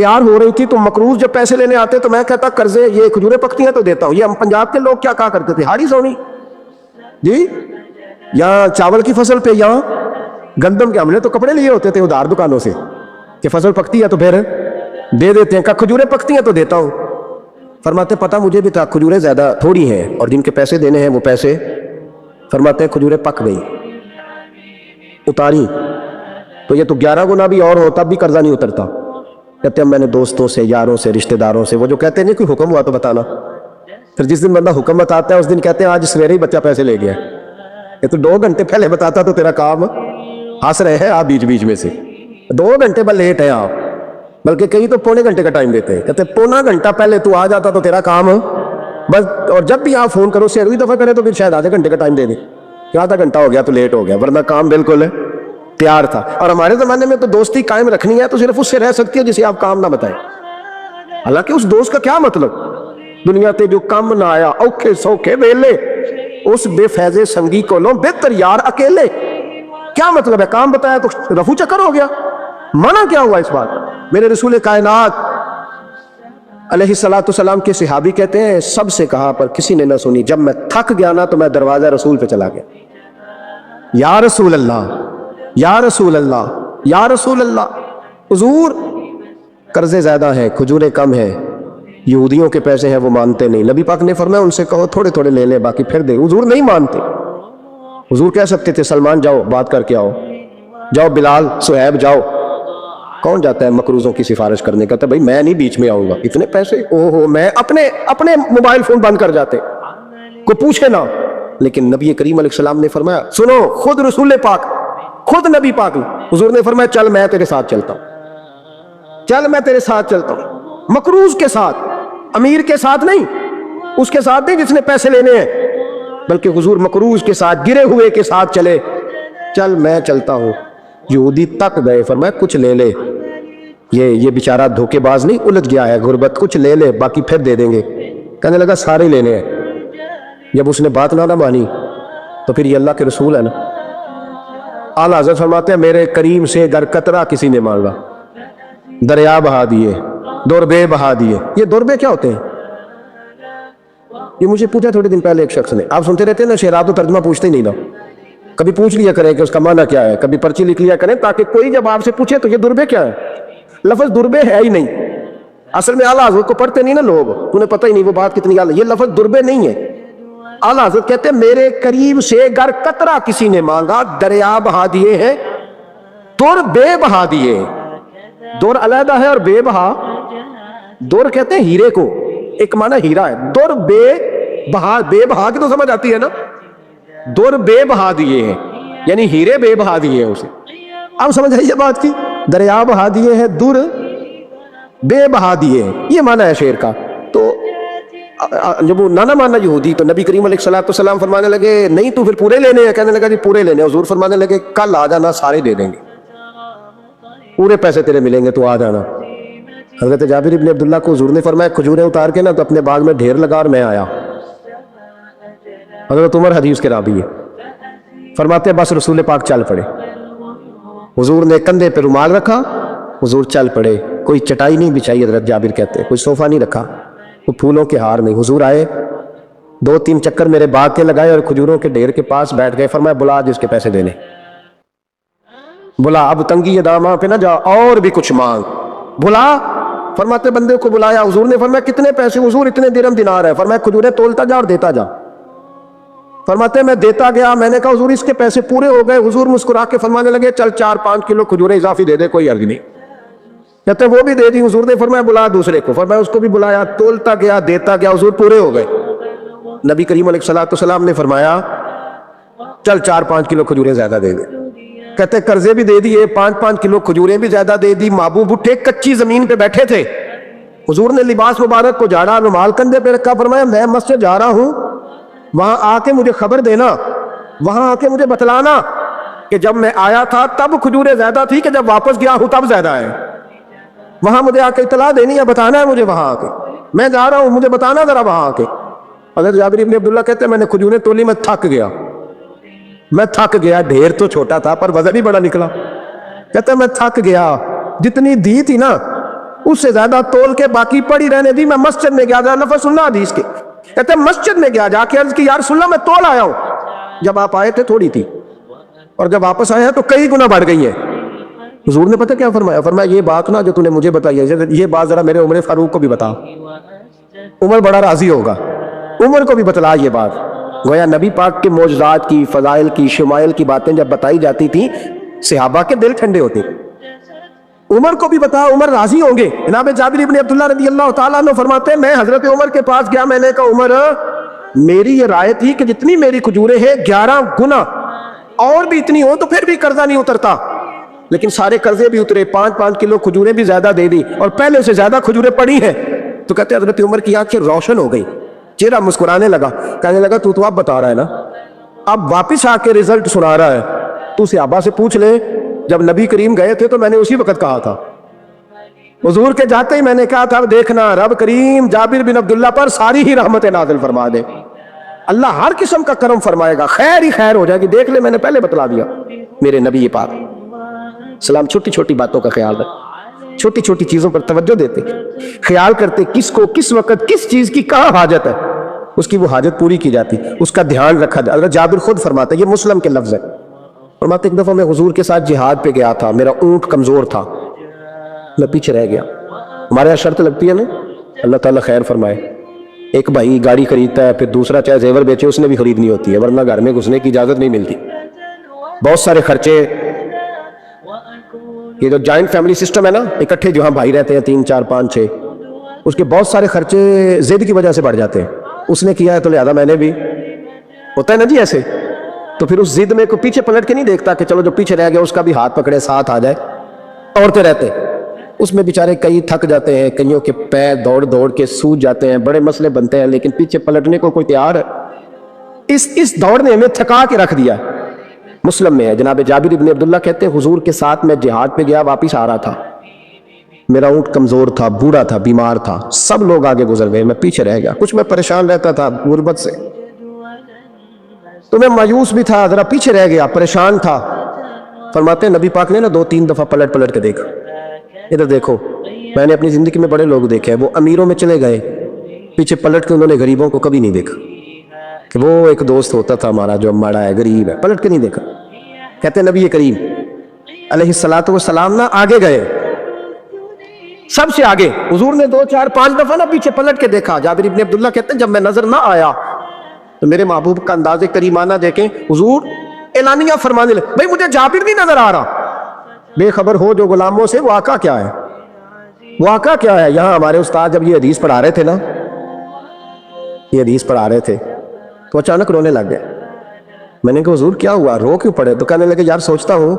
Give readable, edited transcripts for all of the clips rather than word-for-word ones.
تیار ہو رہی تھی تو مقروض جب پیسے لینے آتے تو میں کہتا قرضے یہ کھجوریں پکتی ہیں تو دیتا ہوں. یہ ہم پنجاب کے لوگ کیا کہا کرتے تھے, ہاڑی سونی جی, یہاں چاول کی فصل پہ, یہاں گندم کے, ہم نے تو کپڑے لیے ہوتے تھے ادھار دکانوں سے کہ فصل پکتی ہے تو پھر دے دیتے ہیں, کہ کھجوریں پکتی ہیں تو دیتا ہوں. فرماتے پتہ مجھے بھی تھا کھجوریں زیادہ تھوڑی ہیں اور جن کے پیسے دینے ہیں وہ پیسے, فرماتے ہیں کھجوریں پک گئی, اتاری تو یہ تو 11 گنا بھی اور ہوتا بھی قرضہ نہیں اترتا. کہتے ہیں میں نے دوستوں سے, یاروں سے, رشتہ داروں سے, وہ جو کہتے ہیں نہیں کوئی حکم ہوا تو بتانا, پھر جس دن بندہ حکم بتاتا ہے اس دن کہتے ہیں آج سویرے ہی بچہ پیسے لے گیا, یہ تو 2 گھنٹے پہلے بتاتا تو تیرا کام, ہنس رہے ہیں آپ بیچ بیچ میں سے, 2 گھنٹے بس لیٹ ہیں آپ, بلکہ کئی تو پونے گھنٹے کا ٹائم دیتے ہیں, کہتے ہیں پونا گھنٹہ پہلے تو آ جاتا تو تیرا کام بس. اور جب بھی آپ فون کرو سے اگلی دفعہ کرے تو پھر شاید آدھے گھنٹے کا ٹائم دے دیں کہ آدھا گھنٹہ ہو گیا تو لیٹ ہو گیا, ورنہ کام بالکل تیار تھا. اور ہمارے زمانے میں تو دوستی قائم رکھنی ہے تو صرف اس سے رہ سکتی ہے جسے آپ کام نہ بتائیں. حالانکہ اس دوست کا کیا مطلب, دنیا تے جو کام نہ آیا اوکھے سوکھے ویلے, اس بے فیض سنگی کو لو بہتر یار اکیلے. کیا مطلب ہے, کام بتایا تو رفو چکر ہو گیا, منع کیا ہوا اس بات. میرے رسول کائنات علیہ الصلوۃ والسلام کے صحابی کہتے ہیں سب سے کہا پر کسی نے نہ سنی, جب میں تھک گیا نا تو میں دروازہ رسول پہ چلا گیا, یا رسول اللہ, یا رسول اللہ, یا رسول اللہ, حضور قرضے زیادہ ہیں, کھجوریں کم ہیں, یہودیوں کے پیسے ہیں وہ مانتے نہیں. نبی پاک نے فرمایا ان سے کہو تھوڑے تھوڑے لے لیں باقی پھر دے. حضور نہیں مانتے. حضور کہہ سکتے تھے سلمان جاؤ بات کر کے آؤ, جاؤ بلال, صہیب جاؤ. کون جاتا ہے مقروضوں کی سفارش کرنے, کہتا ہے بھائی میں نہیں بیچ میں آؤں گا, اتنے پیسے او ہو, میں اپنے موبائل فون بند کر جاتے, کوئی پوچھے نہ. لیکن نبی کریم علیہ السلام نے فرمایا سنو, خود رسول پاک, خود نبی پاک نے, حضور نے فرمایا چل میں تیرے ساتھ چلتا ہوں, چل میں تیرے ساتھ چلتا ہوں. مقروض کے ساتھ, امیر کے ساتھ نہیں, اس کے ساتھ نہیں جس نے پیسے لینے ہیں, بلکہ حضور مقروض کے ساتھ, گرے ہوئے کے ساتھ چلے. چل میں چلتا ہوں. یہودی تک گئے, فرمایا کچھ لے لے, یہ بیچارہ دھوکے باز نہیں الجھ گیا ہے غربت, کچھ لے لے باقی پھر دے دیں گے. کہنے لگا سارے لینے ہیں. جب اس نے بات نہ مانی تو پھر یہ اللہ کے رسول ہے نا. اعلیٰ حضرت فرماتے ہیں میرے کریم سے گر قطرہ کسی نے مانگا, دریا بہا دیے, دوربے بہا دیے. یہ دوربے کیا ہوتے ہیں, یہ مجھے پوچھا تھوڑے دن پہلے ایک شخص نے. آپ سنتے رہتے ہیں نا شعرات و ترجمہ پوچھتے ہی نہیں نا, کبھی پوچھ لیا کریں کہ اس کا معنی کیا ہے, کبھی پرچی لکھ لیا کریں تاکہ کوئی جب آپ سے پوچھے تو یہ دوربے کیا ہے. لفظ دوربے ہے ہی نہیں, اصل میں اعلیٰ حضرت کو پڑھتے نہیں نا لوگ, انہیں پتہ ہی نہیں وہ بات کتنی اعلیٰ. یہ لفظ دوربے نہیں ہے. اعلیٰ حضرت کہتے ہیں میرے قریب سے گر قطرہ کسی نے مانگا, دریا بہا دیے ہیں, دور بے بہا دیے. دور علیحدہ ہے اور بے بہا, دور کہتے ہیں ہیرے کو, ایک معنی ہیرا ہے. دور بے بہا, بے بہا کی تو سمجھ آتی ہے نا, دور بے بہا دیے ہیں یعنی ہیرے بے بہا دیے ہیں اسے. اب سمجھ آئیے بات کی, دریا بہا دیے ہیں, دور بے بہا دیے ہیں, یہ معنی ہے شعر کا. تو جب وہ نانا مانا یہودی تو نبی کریم علیہ الصلوۃ والسلام فرمانے لگے نہیں تو پھر پورے لینے ہیں, کہنے لگا جی پورے لینے. حضور فرمانے لگے کل آ جانا سارے دے دیں گے, پورے پیسے تیرے ملیں گے تو آ جانا. حضرت جابر ابن عبداللہ کو حضور نے فرمایا کھجوریں اتار کے نا تو اپنے باغ میں ڈھیر لگا اور میں آیا. حضرت عمر حدیث کے راوی ہے, فرماتے بس رسول پاک چل پڑے. حضور نے کندھے پہ رومال رکھا, حضور چل پڑے. کوئی چٹائی نہیں بچھائی, حضرت جابر کہتے ہیں کوئی صوفہ نہیں رکھا, کوئی پھولوں کے ہار نہیں. حضور آئے, 2-3 چکر میرے باغ کے لگائے اور کھجوروں کے ڈھیر کے پاس بیٹھ گئے. فرمایا بلا جس کے پیسے دینے, بلا, اب تنگی یہ داماں پہ نہ جا, اور بھی کچھ مانگ, بلا. فرماتے بندے کو بلایا. حضور نے فرمایا کتنے پیسے, حضور اتنے درہم دینار ہے. فرمایا کھجوریں تولتا جا اور دیتا جا. فرماتے میں دیتا گیا, میں نے کہا حضور اس کے پیسے پورے ہو گئے. حضور مسکرا کے فرمانے لگے چل 4-5 کلو کھجوریں اضافی دے دے, کوئی عرض نہیں. کہتے وہ بھی دے دی. حضور نے فرمایا بلا دوسرے کو. فرمایا اس کو بھی بلایا, تولتا گیا, دیتا گیا, حضور پورے ہو گئے. نبی کریم علیہ الصلوۃ والسلام نے فرمایا چل 4-5 کلو کھجوریں زیادہ دے دے. کہتے قرضے بھی دے دیے, 5-5 کلو کھجوریں بھی زیادہ دے دی. محبوب اٹھے, کچی زمین پہ بیٹھے تھے. حضور نے لباس مبارک کو جھاڑا, رومال کندھے پہ رکھا. فرمایا میں مسجد جا رہا ہوں, وہاں آ کے مجھے خبر دینا, وہاں آ کے مجھے بتلانا کہ جب میں آیا تھا تب کھجوریں زیادہ تھی, کہ جب واپس گیا ہوں تب زیادہ ہے. وہاں مجھے آ کے اطلاع دینی ہے, بتانا ہے مجھے وہاں آ کے, میں جا رہا ہوں مجھے بتانا ذرا وہاں آ کے. حضرت جابر ابن عبداللہ کہتے ہیں میں نے کھجوریں تولی, میں تھک گیا, میں تھک گیا. ڈھیر تو چھوٹا تھا پر وزن ہی بڑا نکلا. کہتے ہیں میں تھک گیا, جتنی دی تھی نا اس سے زیادہ تول کے باقی پڑی رہنے دی. میں مسجد میں گیا, لفظ سننا حدیث کے, کہتے ہیں مسجد میں گیا, جا کے عرض کی یا رسول اللہ میں تول آیا ہوں. جب آپ آئے تھے تھوڑی تھی, اور جب واپس آئے ہیں تو کئی گنا بڑھ گئی ہے. حضور نے پتہ کیا فرمایا؟ فرمایا یہ بات نا جو تو نے مجھے بتائی ہے, یہ بات ذرا میرے عمر فاروق کو بھی بتا. عمر بڑا راضی ہوگا, عمر کو بھی بتلا یہ بات. گویا نبی پاک کے معجزات کی, فضائل کی, شمائل کی باتیں جب بتائی جاتی تھیں صحابہ کے دل ٹھنڈے ہوتے. عمر کو بھی بتا, عمر راضی ہوں گے. جناب جابر ابن عبداللہ رضی اللہ تعالیٰ عنہ فرماتے ہیں میں حضرت عمر کے پاس گیا, میں نے کہا عمر میری یہ رائے تھی کہ جتنی میری کھجوریں ہیں 11 گنا اور بھی اتنی ہو تو پھر بھی قرضہ نہیں اترتا, لیکن سارے قرضے بھی اترے, 5-5 کلو کھجوریں بھی زیادہ دے دی اور پہلے سے زیادہ کھجوریں پڑی ہیں. تو کہتے ہیں حضرت عمر کی آنکھیں روشن ہو گئی, چہرہ مسکرانے لگا, کہنے لگا تو اب بتا رہا ہے نا, اب واپس آ کے رزلٹ سنا رہا ہے, تو صحابہ سے پوچھ لے جب نبی کریم گئے تھے تو میں نے اسی وقت کہا تھا. حضور کے جاتے ہی میں نے کہا تھا اب دیکھنا رب کریم جابر بن عبداللہ پر ساری ہی رحمتیں نازل فرما دے, اللہ ہر قسم کا کرم فرمائے گا, خیر ہی خیر ہو جائے گی. دیکھ لے میں نے پہلے بتلا دیا. میرے نبی پاک سلام چھوٹی چھوٹی باتوں کا خیال رکھ, چھوٹی چھوٹی چیزوں پر توجہ دیتے, خیال کرتے کس کو کس وقت کس چیز کی کہاں حاجت ہے, اس کی وہ حاجت پوری کی جاتی, اس کا دھیان رکھا جاتا. حضرت جابر خود فرماتے, یہ مسلم کے لفظ ہے, فرماتے ایک دفعہ میں حضور کے ساتھ جہاد پہ گیا تھا, میرا اونٹ کمزور تھا, میں پیچھے رہ گیا. ہمارے یہاں شرط لگتی ہے نا, اللہ تعالیٰ خیر فرمائے, ایک بھائی گاڑی خریدتا ہے, پھر دوسرا چاہے زیور بیچے اس نے بھی خریدنی ہوتی ہے, ورنہ گھر میں گھسنے کی اجازت نہیں ملتی. بہت سارے خرچے, یہ جو جوائنٹ فیملی سسٹم ہے نا, اکٹھے جہاں بھائی رہتے ہیں 3 4 5 6, اس کے بہت سارے خرچے ضد کی وجہ سے بڑھ جاتے ہیں. اس نے کیا ہے تو لہذا میں نے بھی, ہوتا ہے نا جی ایسے. تو پھر اس ضد میں کوئی پیچھے پلٹ کے نہیں دیکھتا کہ چلو جو پیچھے رہ گیا اس کا بھی ہاتھ پکڑے ساتھ آ جائے. عورتیں رہتے اس میں بیچارے, کئی تھک جاتے ہیں, کئیوں کے پیر دوڑ دوڑ کے سوج جاتے ہیں, بڑے مسئلے بنتے ہیں, لیکن پیچھے پلٹنے کو کوئی تیار ہے. اس دوڑ نے ہمیں تھکا کے رکھ دیا. مسلم میں ہے, جناب جابر ابن عبداللہ کہتے ہیں حضور کے ساتھ میں جہاد پہ گیا, واپس آ رہا تھا, میرا اونٹ کمزور تھا, بوڑھا تھا, بیمار تھا, سب لوگ آگے گزر گئے, میں پیچھے رہ گیا. کچھ میں پریشان رہتا تھا غربت سے, تو میں مایوس بھی تھا, ذرا پیچھے رہ گیا, پریشان تھا. فرماتے ہیں نبی پاک نے نا 2-3 دفعہ پلٹ کے دیکھا, ادھر دیکھو. میں نے اپنی زندگی میں بڑے لوگ دیکھے ہیں, وہ امیروں میں چلے گئے, پیچھے پلٹ کے انہوں نے غریبوں کو کبھی نہیں دیکھا کہ وہ ایک دوست ہوتا تھا ہمارا جو ماڑا ہے, غریب ہے, پلٹ کے نہیں دیکھا. کہتے ہیں نبی کریم علیہ الصلوۃ والسلام نا آگے گئے, سب سے آگے. حضور نے 2 4 5 دفعہ نا پیچھے پلٹ کے دیکھا. جابر ابن عبداللہ کہتے ہیں جب میں نظر نہ آیا تو میرے محبوب کا انداز کریمانہ دیکھیں, حضور اعلانیہ فرمانے لگے, بھئی مجھے جابر نہیں نظر آ رہا. بے خبر ہو جو غلاموں سے, واقعہ کیا ہے, واقعہ کیا ہے. یہاں ہمارے استاد جب یہ حدیث پڑھا رہے تھے نا, یہ حدیث پڑھا رہے تھے تو اچانک رونے لگ گئے. میں نے کہا حضور کیا ہوا, رو کیوں پڑے؟ تو کہنے لگے یار سوچتا ہوں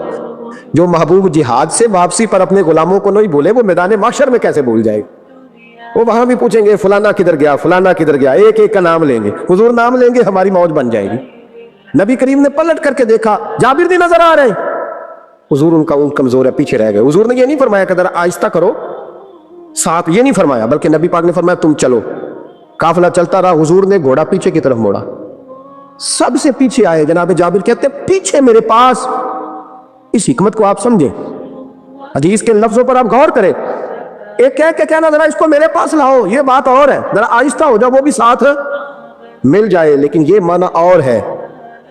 جو محبوب جہاد سے واپسی پر اپنے غلاموں کو نہیں بھولے, وہ میدان محشر میں کیسے بھول جائے. وہ وہاں بھی پوچھیں گے فلانا کدھر گیا, فلانا کدھر گیا, ایک ایک کا نام لیں گے. حضور نام لیں گے, ہماری موج بن جائے گی. نبی کریم نے پلٹ کر کے دیکھا, جابر نہیں نظر آ رہے ہیں. حضور ان کا اونٹ کمزور ہے, پیچھے رہ گئے. حضور نے یہ نہیں فرمایا کہ ذرا آہستہ کرو ساتھ, یہ نہیں فرمایا, بلکہ نبی پاک نے فرمایا تم چلو. قافلہ چلتا رہا, حضور نے گھوڑا پیچھے کی طرف موڑا, سب سے پیچھے آئے. جناب جابر کہتے ہیں پیچھے میرے پاس, اس حکمت کو آپ سمجھیں, حدیث کے لفظوں پر آپ غور کریں. ایک کہہ کے کہنا ذرا اس کو میرے پاس لاؤ, یہ بات اور ہے, ذرا آہستہ ہو جاؤ, وہ بھی ساتھ مل جائے. لیکن یہ معنی اور ہے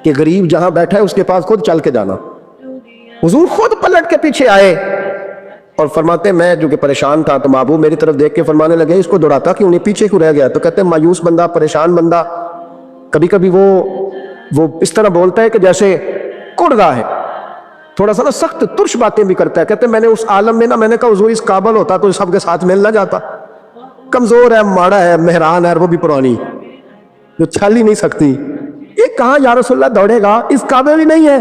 کہ غریب جہاں بیٹھا ہے اس کے پاس خود چل کے جانا. حضور خود پلٹ کے پیچھے آئے اور فرماتے ہیں میں جو کہ پریشان تھا, تو محبوب میری طرف دیکھ کے فرمانے لگے اس کو دوڑاتا کیوں نہیں, پیچھے کیوں رہ گیا. تو کہتے ہیں مایوس بندہ, پریشان بندہ, کبھی کبھی وہ اس طرح بولتا ہے کہ جیسے کڑ رہا ہے, تھوڑا سا نا سخت ترش باتیں بھی کرتا ہے. کہتے ہیں میں نے اس عالم میں نا, میں نے کہا حضور اس قابل ہوتا تو سب کے ساتھ مل نہ جاتا, کمزور ہے, ماڑا ہے, مہران ہے, وہ بھی پرانی, جو چل ہی نہیں سکتی. یہ کہاں یا رسول اللہ دوڑے گا, اس قابل ہی نہیں ہے.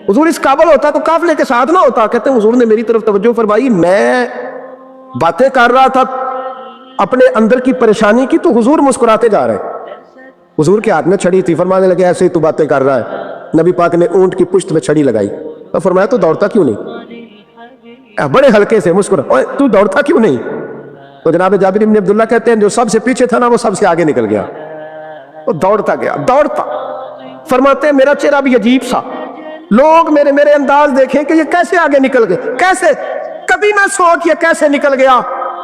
حضور اس قابل ہوتا تو قافلے کے ساتھ نہ ہوتا. کہتے ہیں حضور نے میری طرف توجہ فرمائی, میں باتیں کر رہا تھا اپنے اندر کی پریشانی کی, تو حضور مسکراتے جا رہے. حضور کے ہاتھ میں چھڑی تھی, فرمانے لگے ایسے ہی تو باتیں کر رہا ہے. نبی پاک نے اونٹ کی پشت میں چھڑی لگائی اور فرمایا تو دوڑتا کیوں نہیں, بڑے ہلکے سے مسکرا, تو دوڑتا کیوں نہیں. تو جناب جابر بن عبداللہ کہتے ہیں جو سب سے پیچھے تھا نا, وہ سب سے آگے نکل گیا, وہ دوڑتا گیا, دوڑتا. فرماتے ہیں میرا چہرہ بھی عجیب سا, لوگ میرے انداز دیکھیں کہ یہ کیسے آگے نکل گئے, کیسے, کبھی نہ سوچ یہ کیسے نکل گیا.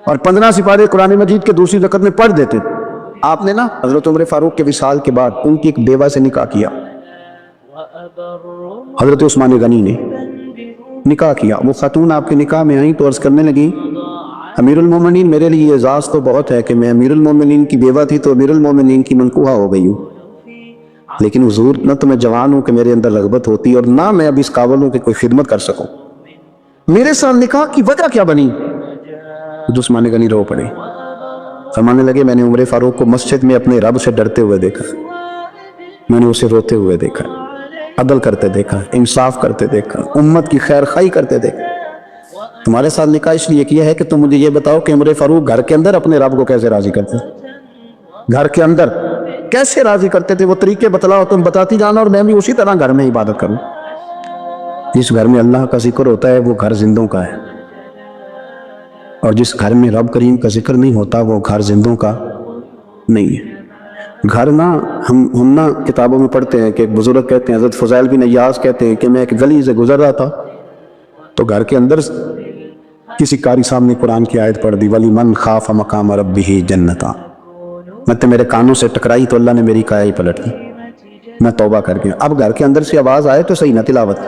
اور 15 سپارے قرآن مجید کے دوسری رکعت میں پڑھ دیتے تھے. آپ نے نا حضرت عمر فاروق کے وصال کے بعد ان کی ایک بیوہ سے نکاح کیا, حضرت عثمان غنی نے نکاح کیا. وہ خاتون آپ کے نکاح میں آئیں تو عرض کرنے لگی امیر المومنین میرے لیے اعزاز تو بہت ہے کہ میں امیر المومنین کی بیوہ تھی تو امیر المومنین کی منکوحہ ہو گئی ہوں, لیکن حضور نہ تو میں جوان ہوں کہ میرے اندر رغبت ہوتی اور نہ میں اب اس قابل ہوں کہ کوئی خدمت کر سکوں. میرے ساتھ نکاح کی وجہ کیا بنی؟ عثمان غنی رو پڑے, فرمانے لگے میں نے عمر فاروق کو مسجد میں اپنے رب سے ڈرتے ہوئے دیکھا, میں نے اسے روتے ہوئے دیکھا, عدل کرتے دیکھا, انصاف کرتے دیکھا, امت کی خیر خواہی کرتے دیکھا. تمہارے ساتھ نکاح اس لیے کیا ہے کہ تم مجھے یہ بتاؤ کہ عمر فاروق گھر کے اندر اپنے رب کو کیسے راضی کرتے, گھر کے اندر کیسے راضی کرتے تھے, وہ طریقے بتلاؤ, تم بتاتی جانا اور میں بھی اسی طرح گھر میں عبادت کروں. جس گھر میں اللہ کا ذکر ہوتا ہے وہ گھر زندوں کا ہے, اور جس گھر میں رب کریم کا ذکر نہیں ہوتا وہ گھر زندوں کا نہیں ہے. گھر نا ہم نا کتابوں میں پڑھتے ہیں کہ ایک بزرگ کہتے ہیں, حضرت فضیل بن ایاز کہتے ہیں کہ میں ایک گلی سے گزر رہا تھا تو گھر کے اندر کسی قاری صاحب نے قرآن کی آیت پڑھ دی ولی من خاف مقام ربہ جنتا, میں میرے کانوں سے ٹکرائی تو اللہ نے میری کایا ہی پلٹ دی, میں توبہ کر گیا. اب گھر کے اندر سے آواز آئے تو صحیح نہ تلاوت,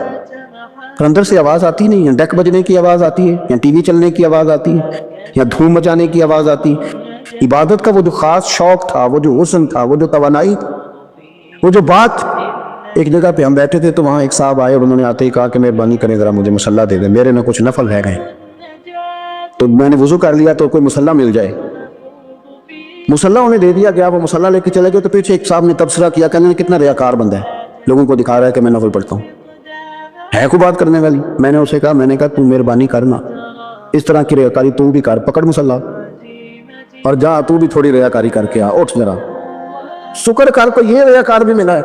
پر اندر سے آواز آتی نہیں ہے, ڈیک بجنے کی آواز آتی ہے یا ٹی وی چلنے کی آواز آتی ہے یا دھوم مچانے کی آواز آتی ہے. عبادت کا وہ جو خاص شوق تھا, وہ جو حسن تھا, وہ جو توانائی, وہ جو بات. ایک جگہ پہ ہم بیٹھے تھے تو وہاں ایک صاحب آئے اور انہوں نے آتے ہی کہا کہ مہربانی کریں ذرا مجھے مصلی دے دیں, میرے نہ کچھ نفل رہ گئے. تو میں نے وضو کر لیا تو کوئی مصلی مل جائے, مصلی انہیں دے دیا گیا, وہ مصلی لے کے چلے گئے. تو پیچھے ایک صاحب نے تبصرہ کیا, کہنے کتنا ریاکار بندہ ہے, لوگوں کو دکھا رہا ہے کہ میں نفل پڑھتا ہوں, ہے کوئی بات کرنے والی. میں نے اسے کہا تو مہربانی کرنا اس طرح کی ریاکاری تو بھی کر, پکڑ مصلی اور جا تو بھی تھوڑی ریاکاری کر کے آ, اٹھ ذرا شکر کر کو یہ ریاکار بھی ملا ہے,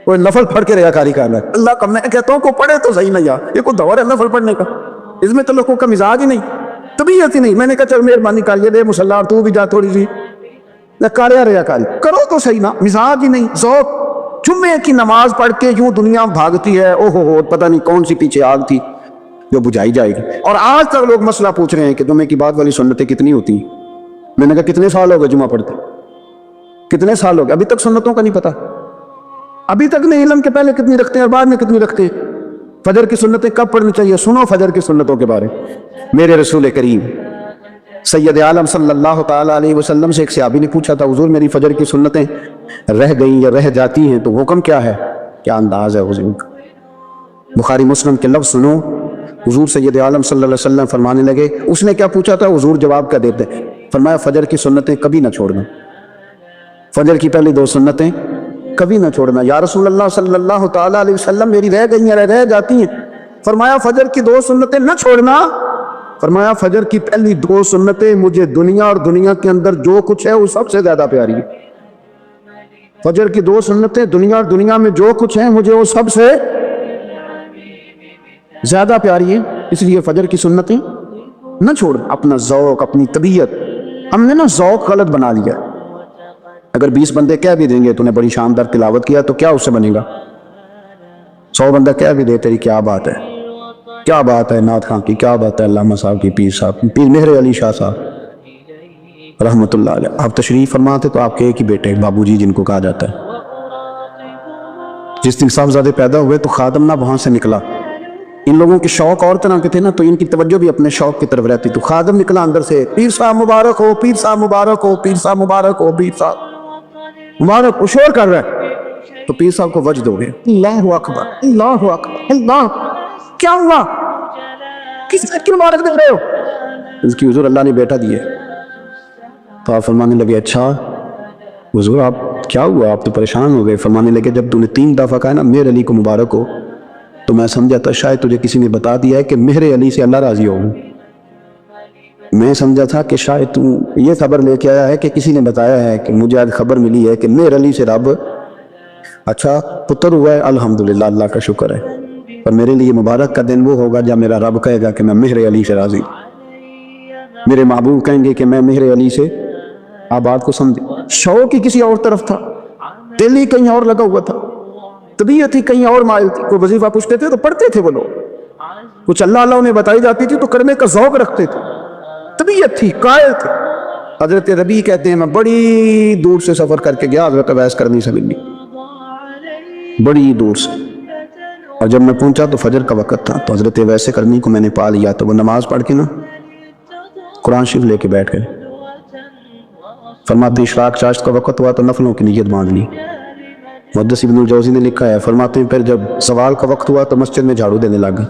کوئی نفل پڑھ کے ریاکاری کر رہا ہے. اللہ کا میں کہتا ہوں کو پڑھے تو صحیح نہیں, یہ کوئی دور ہے نفل پڑھنے کا, اس میں تو لوگوں کا مزاج ہی نہیں, طبیعت ہی نہیں. میں نے کہا چل مہربانی کر یہ دے مصلی اور تو بھی جا تھوڑی سی کاریا ریاکاری کرو تو صحیح نا, مزاج ہی نہیں. ذوق جمعے کی نماز پڑھ کے یوں دنیا بھاگتی ہے, او ہو پتہ نہیں کون سی پیچھے آگ تھی جو بجھائی جائے گی. اور آج تک لوگ مسئلہ پوچھ رہے ہیں کہ جمعے کی بعد والی سنتیں کتنی ہوتی ہیں. میں نے کہا کتنے سال ہو گئے جمعہ پڑھتے, کتنے سال ہو گئے, ابھی تک سنتوں کا نہیں پتا, ابھی تک نہیں علم کے پہلے کتنی رکھتے ہیں اور بعد میں کتنی رکھتے ہیں. فجر کی سنتیں کب پڑھنی چاہیے, سنو فجر کی سنتوں کے بارے. میرے رسول کریم سید عالم صلی اللہ تعالیٰ علیہ وسلم سے ایک صحابی نے پوچھا تھا حضور میری فجر کی سنتیں رہ گئیں یا رہ جاتی ہیں تو حکم کیا ہے, کیا انداز ہے حضور کا. بخاری مسلم کے لفظ سنو, حضور سید عالم صلی اللہ علیہ وسلم فرمانے لگے, اس نے کیا پوچھا تھا, حضور جواب کیا دیتے, فرمایا فجر کی سنتیں کبھی نہ چھوڑنا, فجر کی پہلی 2 سنتیں کبھی نہ چھوڑنا. یا رسول اللہ صلی اللہ تعالیٰ علیہ وسلم میری رہ گئی ہیں, رہ جاتی ہیں. فرمایا فجر کی 2 سنتیں نہ چھوڑنا, فرمایا فجر کی پہلی 2 سنتیں مجھے دنیا اور دنیا کے اندر جو کچھ ہے وہ سب سے زیادہ پیاری ہے. فجر کی 2 سنتیں دنیا اور دنیا میں جو کچھ ہے مجھے وہ سب سے زیادہ پیاری ہے, اس لیے فجر کی سنتیں نہ چھوڑ. اپنا ذوق, اپنی طبیعت, ہم نے نا ذوق غلط بنا لیا. اگر 20 بندے کہہ بھی دیں گے تو نے بڑی شاندار تلاوت کیا تو کیا اس سے بنے گا, 100 بندہ کہہ بھی دے تیری کیا بات ہے, کیا بات ہے نعت خان کی, کیا بات ہے علامہ صاحب کی, پیر صاحب کی, پیر مہر علی شاہ صاحب رحمۃ اللہ علیہ. آپ تشریف فرماتے تو آپ کے ایک ہی بیٹے بابو جی جن کو کہا جاتا ہے, جس دن صاحبزادے پیدا ہوئے تو خادم نہ وہاں سے نکلا. ان لوگوں کے شوق اور طرح کے تھے نا تو ان کی توجہ بھی اپنے شوق کی طرف رہتی. تو خادم نکلا اندر سے, پیر صاحب مبارک ہو, پیر صاحب مبارک ہو, پیر صاحب مبارک ہو, پیر صاحب مبارک ہو, شور کر رہا ہے. تو پیر صاحب کو وجد ہو گیا, اللہ اکبر, اللہ اکبر, اللہ, کیا ہوا, کس کی مبارک دے رہے ہو, اس کی حضور اللہ نے بیٹا دیے. تو آپ فرمانے لگے اچھا حضور آپ کیا ہوا, آپ تو پریشان ہو گئے. فرمانے لگے جب تو نے 3 دفعہ کہا نا مہر علی کو مبارک ہو تو میں سمجھا تھا شاید تجھے کسی نے بتا دیا ہے کہ مہر علی سے اللہ راضی ہو. میں سمجھا تھا کہ شاید تو یہ خبر لے کے آیا ہے کہ کسی نے بتایا ہے کہ مجھے آج خبر ملی ہے کہ مہر علی سے رب اچھا پتر ہوا ہے, الحمدللہ اللہ کا شکر ہے. اور میرے لیے مبارک کا دن وہ ہوگا جب میرا رب کہے گا کہ میں مہر علی سے راضی, میرے محبوب کہیں گے کہ میں مہر علی سے. آپ بات کو سمجھیں, شوق ہی کسی اور طرف تھا, دل ہی کہیں اور لگا ہوا تھا, طبیعت ہی کہیں اور مائل تھی. کوئی وظیفہ پوچھتے تھے تو پڑھتے تھے وہ لوگ, کچھ اللہ اللہ انہیں بتائی جاتی تھی تو کرنے کا ذوق رکھتے تھے. طبیعت تھی، قائل تھے. حضرت ربیع کہتے ہیں میں بڑی دور سے سفر کر کے گیا حضرت اویس کرنی سے ملنی، بڑی دور سے. اور جب میں پہنچا تو فجر کا وقت تھا، تو حضرت اویس کرنی کو میں نے پا لیا. تو وہ نماز پڑھ کے نا قرآن شریف لے کے بیٹھ گئے. فرماتے ہیں اشراق چاشت کا وقت ہوا تو نفلوں کی نیت باندھ لی. محدث ابن الجوزی نے لکھا ہے، فرماتے ہیں پھر جب زوال کا وقت ہوا تو مسجد میں جھاڑو دینے لگا.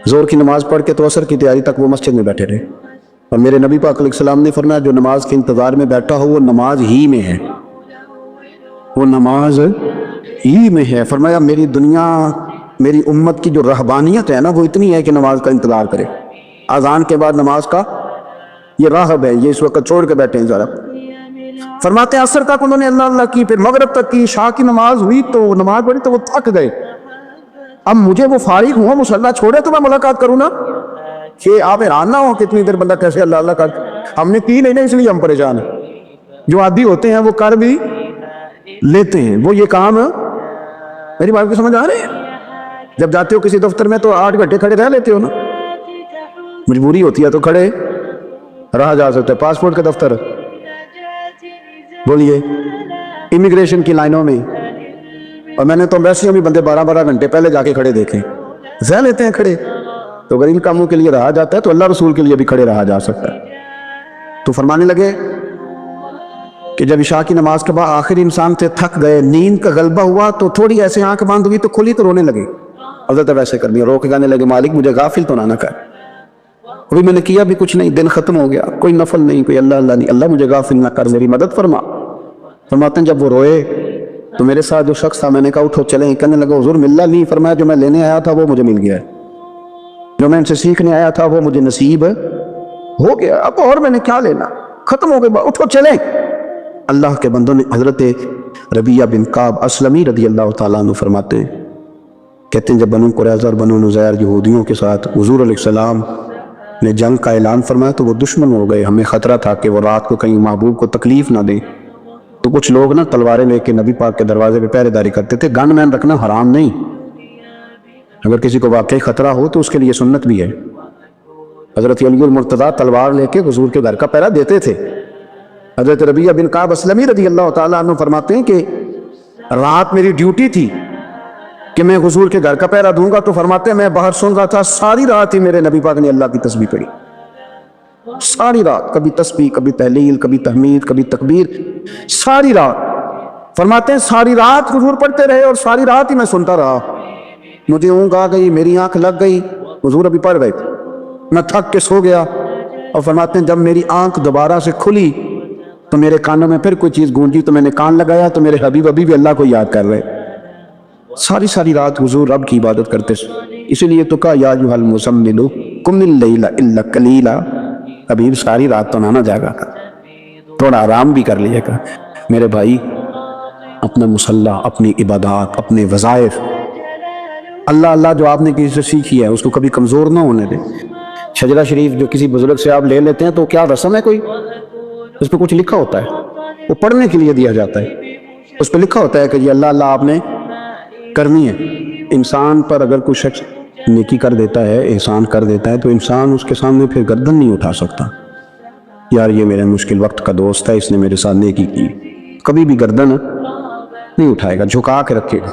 زور کی نماز پڑھ کے تو عصر کی تیاری تک وہ مسجد میں بیٹھے رہے. اور میرے نبی پاک علیہ السلام نے فرمایا جو نماز کے انتظار میں بیٹھا ہو وہ نماز ہی میں ہے، وہ نماز ہی میں ہے. فرمایا میری دنیا، میری امت کی جو رہبانیت ہے نا وہ اتنی ہے کہ نماز کا انتظار کرے. اذان کے بعد نماز کا یہ راہب ہے، یہ اس وقت چھوڑ کے بیٹھے ہیں ذرا. فرماتے ہیں عصر تک انہوں نے اللہ اللہ کی، پھر مغرب تک کی. عشاء کی نماز ہوئی تو نماز پڑھی تو وہ تھک گئے. اب مجھے وہ فارغ ہوا مصلی چھوڑے تو میں ملاقات کروں نا، کہ آپ حیران نہ ہو کتنی دیر بندہ کیسے اللہ اللہ کر. ہم نے کی نہیں نا، اس لیے ہم پریشان ہیں. جو عادی ہوتے ہیں وہ کر بھی لیتے ہیں. وہ یہ کام میری بات کو سمجھ آ رہے ہیں؟ جب جاتے ہو کسی دفتر میں تو 8 گھنٹے کھڑے رہ لیتے ہو نا، مجبوری ہوتی ہے تو کھڑے رہا جا سکتا ہے. پاسپورٹ کا دفتر، بولیے امیگریشن کی لائنوں میں، اور میں نے تو ایمبیسیوں میں بندے 12 گھنٹے پہلے جا کے کھڑے دیکھے. رہ لیتے ہیں کھڑے. تو اگر ان کاموں کے لیے رہا جاتا ہے تو اللہ رسول کے لیے بھی کھڑے رہا جا سکتا ہے. تو فرمانے لگے کہ جب عشاء کی نماز کے بعد آخری انسان سے تھک گئے، نیند کا غلبہ ہوا تو تھوڑی ایسے آنکھ بند ہوئی تو کھلی تو رونے لگے. حضرت ویسے کر دیا، رو کے گانے لگے مالک مجھے غافل تو نہ کر، ابھی میں نے کیا بھی کچھ نہیں، دن ختم ہو گیا، کوئی نفل نہیں، کوئی اللہ اللہ نہیں، اللہ مجھے غافل نہ کر، میری مدد فرما. فرماتے ہیں جب وہ روئے تو میرے ساتھ جو شخص تھا میں نے کہا اٹھو چلیں. کہنے لگا حضور ملنا نہیں. فرمایا جو میں لینے آیا تھا وہ مجھے مل گیا ہے، جو میں ان سے سیکھنے آیا تھا وہ مجھے نصیب ہو گیا، اب اور میں نے کیا لینا، ختم ہو گئی، اٹھو چلیں. اللہ کے بندوں نے حضرت ربیعہ بن کعب اسلمی رضی اللہ تعالیٰ عنہ فرماتے ہیں، کہتے ہیں جب بنو قریظہ اور بنو نذیر یہودیوں کے ساتھ حضور علیہ السلام نے جنگ کا اعلان فرمایا تو وہ دشمن ہو گئے. ہمیں خطرہ تھا کہ وہ رات کو کہیں محبوب کو تکلیف نہ دیں، تو کچھ لوگ نا تلواریں لے کے نبی پاک کے دروازے پہ پہرے داری کرتے تھے. گن مین رکھنا حرام نہیں، اگر کسی کو واقعی خطرہ ہو تو اس کے لیے سنت بھی ہے. حضرت علی المرتضیٰ تلوار لے کے حضور کے گھر کا پہرا دیتے تھے. حضرت ربیعہ بن کعب اسلمی رضی اللہ تعالیٰ عنہ فرماتے ہیں کہ رات میری ڈیوٹی تھی کہ میں حضور کے گھر کا پہرا دوں گا. تو فرماتے ہیں میں باہر سن رہا تھا، ساری رات ہی میرے نبی پاک نے اللہ کی تسبیح پڑھی، ساری رات، کبھی تسبیح، کبھی تہلیل، کبھی تحمید، کبھی تکبیر، ساری رات. فرماتے ہیں ساری رات حضور پڑھتے رہے اور ساری رات ہی میں سنتا رہا. مجھے اونگ آ گئی، میری آنکھ لگ گئی، حضور ابھی پڑھ رہے تھے، میں تھک کے سو گیا. اور فرماتے ہیں جب میری آنکھ دوبارہ سے کھلی تو میرے کانوں میں پھر کوئی چیز گونجی تو میں نے کان لگایا تو میرے حبیب ابھی بھی اللہ کو یاد کر رہے. ساری رات حضور رب کی عبادت کرتے. اسی لیے تو کہا یا ایھا المزمل قم اللیل الا قلیلا، حبیب ساری رات تو نہ جاگا کر، تھوڑا آرام بھی کر لیا کر. میرے بھائی اپنا مصلی، اپنی عبادات، اپنے وظائف، اللہ اللہ جو آپ نے کسی سے سیکھی ہے اس کو کبھی کمزور نہ ہونے دیں. شجرہ شریف جو کسی بزرگ سے آپ لے لیتے ہیں تو کیا رسم ہے کوئی؟ اس پہ کچھ لکھا ہوتا ہے، وہ پڑھنے کے لیے دیا جاتا ہے. اس پہ لکھا ہوتا ہے کہ یہ اللہ اللہ آپ نے کرنی ہے. انسان پر اگر کوئی شخص نیکی کر دیتا ہے، احسان کر دیتا ہے، تو انسان اس کے سامنے پھر گردن نہیں اٹھا سکتا. یار یہ میرے مشکل وقت کا دوست ہے، اس نے میرے ساتھ نیکی کی، کبھی بھی گردن نہیں اٹھائے گا، جھکا کے رکھے گا.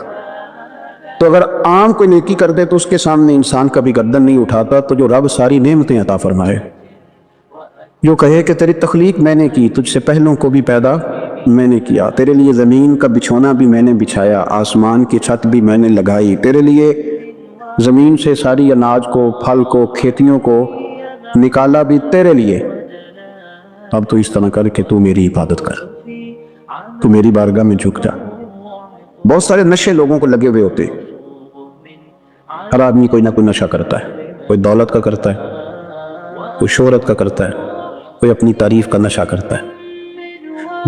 تو اگر عام کوئی نیکی کر دے تو اس کے سامنے انسان کبھی گردن نہیں اٹھاتا. تو جو رب ساری نعمتیں عطا فرمائے، جو کہے کہ تیری تخلیق میں نے کی، تجھ سے پہلوں کو بھی پیدا میں نے کیا، تیرے لیے زمین کا بچھونا بھی میں نے بچھایا، آسمان کی چھت بھی میں نے لگائی، تیرے لیے زمین سے ساری اناج کو، پھل کو، کھیتیوں کو نکالا بھی تیرے لیے. اب تو اس طرح کر کہ تو میری عبادت کر، تو میری بارگاہ میں جھک جا. بہت سارے نشے لوگوں کو لگے ہوئے ہوتے. ہر آدمی کوئی نہ کوئی نشہ کرتا ہے، کوئی دولت کا کرتا ہے، کوئی شہرت کا کرتا ہے، کوئی اپنی تعریف کا نشہ کرتا ہے.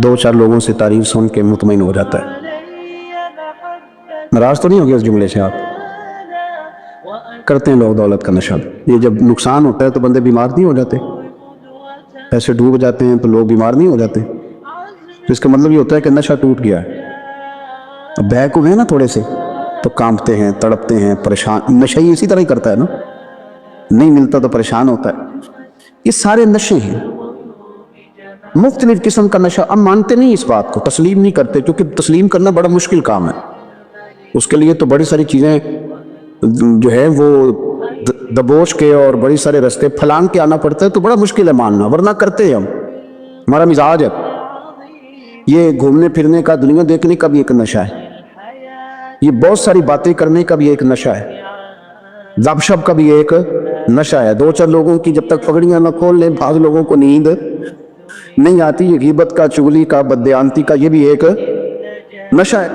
2-4 لوگوں سے تعریف سن کے مطمئن ہو جاتا ہے. ناراض تو نہیں ہو گیا اس جملے سے؟ آپ کرتے ہیں لوگ دولت کا نشہ. یہ جب نقصان ہوتا ہے تو بندے بیمار نہیں ہو جاتے؟ پیسے ڈوب جاتے ہیں تو لوگ بیمار نہیں ہو جاتے؟ تو اس کا مطلب یہ ہوتا ہے کہ نشہ ٹوٹ گیا ہے. اب بیک ہوئے ہیں نا تھوڑے سے تو کانپتے ہیں، تڑپتے ہیں، پریشان. نشہ ہی اسی طرح ہی کرتا ہے نا، نہیں ملتا تو پریشان ہوتا ہے. یہ سارے نشے ہیں، مختلف قسم کا نشہ. اب مانتے نہیں اس بات کو، تسلیم نہیں کرتے، کیونکہ تسلیم کرنا بڑا مشکل کام ہے. اس کے لیے تو بڑی ساری چیزیں جو ہے وہ دبوچ کے اور بڑی سارے رستے پھلانگ کے آنا پڑتا ہے، تو بڑا مشکل ہے ماننا، ورنہ کرتے ہیں ہم. ہمارا مزاج ہے. یہ گھومنے پھرنے کا، دنیا دیکھنے کا بھی ایک نشہ ہے، یہ بہت ساری باتیں کرنے کا بھی ایک نشہ ہے، گپ شپ کا بھی ایک نشہ ہے. دو چار لوگوں کی جب تک پگڑیاں نہ کھول لیں، بعض لوگوں کو نیند نہیں آتی. یہ غیبت کا، چغلی کا، بددیانتی کا، یہ بھی ایک نشہ ہے.